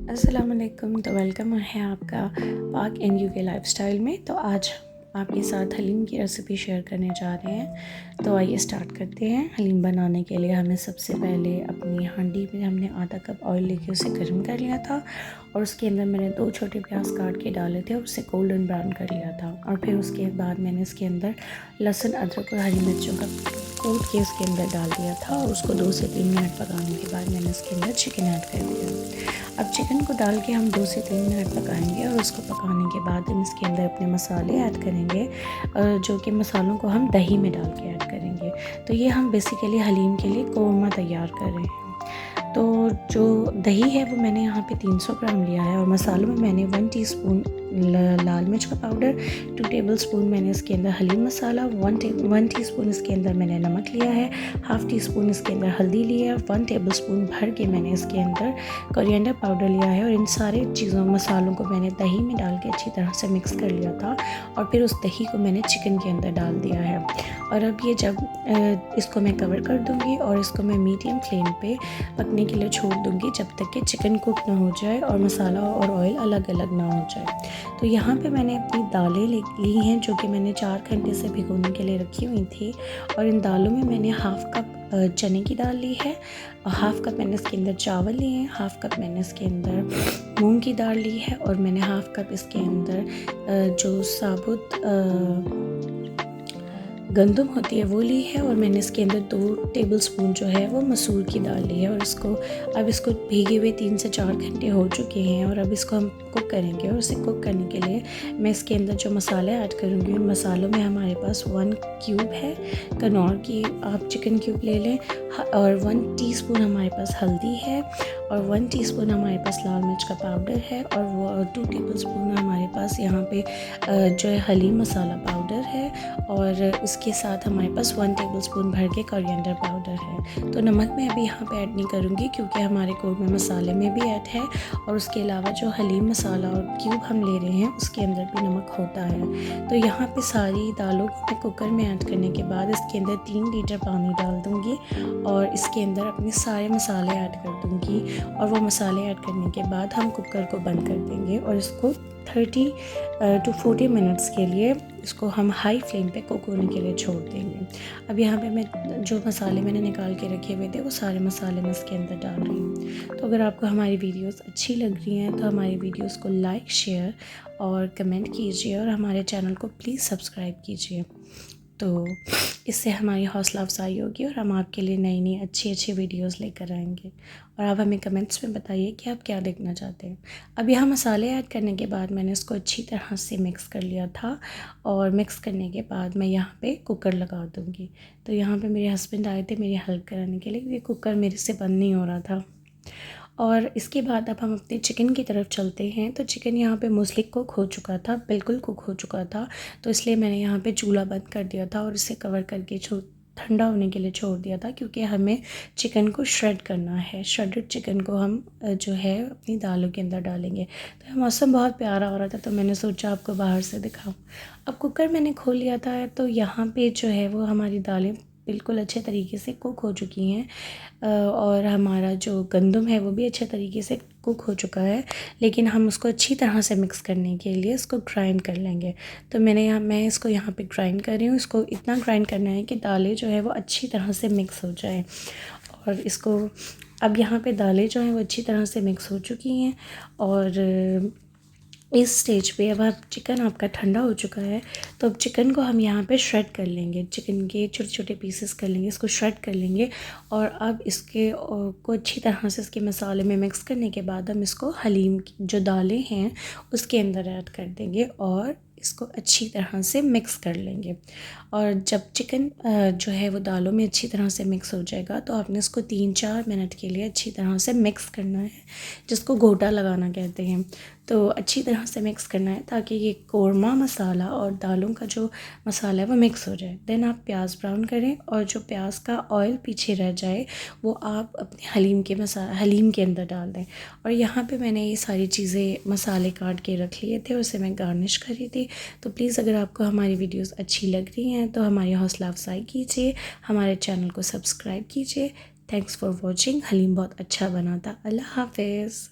अस्सलाम वालेकुम। तो वेलकम है आपका पाक एंड यूके लाइफस्टाइल में। तो आज आपके साथ हलीम की रेसिपी शेयर करने जा रहे हैं। तो आइए स्टार्ट करते हैं। हलीम बनाने के लिए हमें सबसे पहले अपनी हांडी में हमने आधा कप ऑयल लेके उसे गर्म कर लिया था और उसके अंदर मैंने 2 छोटे प्याज काट के डाले थे और उसे गोल्डन ब्राउन कर लिया था। और फिर उसके बाद मैंने इसके अंदर लहसुन, अदरक और हरी मिर्चों का कूट के उसके अंदर डाल दिया था और उसको 2 से 3 मिनट पकाने के बाद मैंने इसके अंदर चिकन ऐड कर दिया। अब चिकन को डाल के हम 2 से 3 मिनट पकाएंगे और उसको पकाने के बाद हम इसके अंदर अपने मसाले ऐड करेंगे, जो कि मसालों को हम दही में डाल के ऐड करेंगे। तो ये हम बेसिकली हलीम के लिए कोरमा तैयार कर रहे हैं। तो जो दही है वो मैंने यहाँ पे 300 ग्राम लिया है और मसालों में मैंने 1 टीस्पून लाल मिर्च का पाउडर, 2 टेबलस्पून मैंने इसके अंदर हलीम मसाला, 1 टीस्पून इसके अंदर मैंने नमक लिया है, हाफ़ टीस्पून इसके अंदर हल्दी लिया है, 1 टेबलस्पून भर के मैंने इसके अंदर कोरिएंडर पाउडर लिया है। और इन सारे चीज़ों मसालों को मैंने दही में डाल के अच्छी तरह से मिक्स कर लिया था और फिर उस दही को मैंने चिकन के अंदर डाल दिया है। और अब ये जब इसको मैं कवर कर दूँगी और इसको मैं मीडियम फ्लेम पे पकने के लिए छोड़ दूँगी जब तक कि चिकन कुक ना हो जाए और मसाला और ऑयल अलग अलग ना हो जाए। तो यहाँ पे मैंने अपनी दालें ली हैं जो कि मैंने 4 घंटे से भिगोने के लिए रखी हुई थी। और इन दालों में मैंने हाफ़ कप चने की दाल ली है और हाफ़ कप मैंने इसके अंदर चावल लिए हैं, हाफ़ कप मैंने इसके अंदर मूंग की दाल ली है और मैंने हाफ़ कप इसके अंदर जो साबुत गंदम होती है वो ली है और मैंने इसके अंदर 2 टेबलस्पून जो है वो मसूर की दाल ली है। और अब इसको भीगे हुए 3 से 4 घंटे हो चुके हैं और अब इसको हम कुक करेंगे। और इसे कुक करने के लिए मैं इसके अंदर जो मसाले ऐड करूँगी उन मसालों में हमारे पास 1 क्यूब है कनौर की, आप चिकन क्यूब ले लें, और 1 टीस्पून हमारे पास हल्दी है और 1 टीस्पून हमारे पास लाल मिर्च का पाउडर है और 2 टेबलस्पून हमारे पास यहाँ पे जो है हलीम मसाला पाउडर है और इसके साथ हमारे पास 1 टेबलस्पून भर के कोरिएंडर पाउडर है। तो नमक मैं अभी यहाँ पे ऐड नहीं करूँगी क्योंकि हमारे कोरमा मसाले में भी ऐड है और उसके अलावा जो हलीम मसाला और क्यूब हम ले रहे हैं उसके अंदर भी नमक होता है। तो यहाँ पे सारी दालों को मैं कुकर में ऐड करने के बाद इसके अंदर 3 लीटर पानी डाल दूँगी और इसके अंदर अपने सारे मसाले ऐड कर दूँगी और वो मसाले ऐड करने के बाद हम कुकर को बंद कर देंगे और इसको 30 to 40 मिनट्स के लिए इसको हम हाई फ्लेम पे कुक होने के लिए छोड़ देंगे। अब यहाँ पे मैं जो मसाले मैंने निकाल के रखे हुए थे वो सारे मसाले मैं इसके अंदर डाल रही हूँ। तो अगर आपको हमारी वीडियोस अच्छी लग रही हैं तो हमारी वीडियोस को लाइक, शेयर और कमेंट कीजिए और हमारे चैनल को प्लीज़ सब्सक्राइब कीजिए। तो इससे हमारी हौसला अफजाई होगी और हम आपके लिए नई नई अच्छी वीडियोस लेकर आएंगे। और आप हमें कमेंट्स में बताइए कि आप क्या देखना चाहते हैं। अब यहाँ मसाले ऐड करने के बाद मैंने इसको अच्छी तरह से मिक्स कर लिया था और मिक्स करने के बाद मैं यहाँ पे कुकर लगा दूँगी। तो यहाँ पे मेरे हस्बैंड आए थे मेरी हेल्प कराने के लिए क्योंकि कुकर मेरे से बंद नहीं हो रहा था। और इसके बाद अब हम अपने चिकन की तरफ चलते हैं। तो चिकन यहाँ पे मोस्टली कुक हो चुका था, बिल्कुल कुक हो चुका था। तो इसलिए मैंने यहाँ पे चूल्हा बंद कर दिया था और इसे कवर करके ठंडा होने के लिए छोड़ दिया था क्योंकि हमें चिकन को श्रेड करना है। श्रेडेड चिकन को हम जो है अपनी दालों के अंदर डालेंगे। तो मौसम बहुत प्यारा हो रहा था तो मैंने सोचा आपको बाहर से दिखाऊं। अब कुकर मैंने खोल लिया था तो यहाँ पे जो है वो हमारी दालें बिल्कुल अच्छे तरीके से कुक हो चुकी हैं और हमारा जो गंदम है वो भी अच्छे तरीके से कुक हो चुका है। लेकिन हम उसको अच्छी तरह से मिक्स करने के लिए इसको ग्राइंड कर लेंगे। तो मैं इसको यहाँ पे ग्राइंड कर रही हूँ। इसको इतना ग्राइंड करना है कि दालें जो है वो अच्छी तरह से मिक्स हो जाए। और इसको अब यहाँ पे दालें जो हैं वो अच्छी तरह से मिक्स हो चुकी हैं और इस स्टेज पे अब आप चिकन आपका ठंडा हो चुका है तो अब चिकन को हम यहाँ पे श्रेड कर लेंगे। चिकन के छोटे छोटे पीसेस कर लेंगे, इसको श्रेड कर लेंगे और अब इसके को अच्छी तरह से इसके मसाले में मिक्स करने के बाद हम इसको हलीम की जो दालें हैं उसके अंदर ऐड कर देंगे और इसको अच्छी तरह से मिक्स कर लेंगे। और जब चिकन जो है वो दालों में अच्छी तरह से मिक्स हो जाएगा तो आपने इसको 3-4 मिनट के लिए अच्छी तरह से मिक्स करना है, जिसको घोटा लगाना कहते हैं। तो अच्छी तरह से मिक्स करना है ताकि ये कोरमा मसाला और दालों का जो मसाला है वो मिक्स हो जाए। देन आप प्याज ब्राउन करें और जो प्याज का ऑयल पीछे रह जाए वो आप अपने हलीम के अंदर डाल दें। और यहाँ पे मैंने ये सारी चीज़ें मसाले काट के रख लिए थे, उसे मैं गार्निश करी थी। तो प्लीज़ अगर आपको हमारी वीडियोस अच्छी लग रही हैं तो हमारी हौसला अफजाई कीजिए, हमारे चैनल को सब्सक्राइब कीजिए। Thanks for watching. हलीम बहुत अच्छा बना था। अल्लाह हाफ़िज़।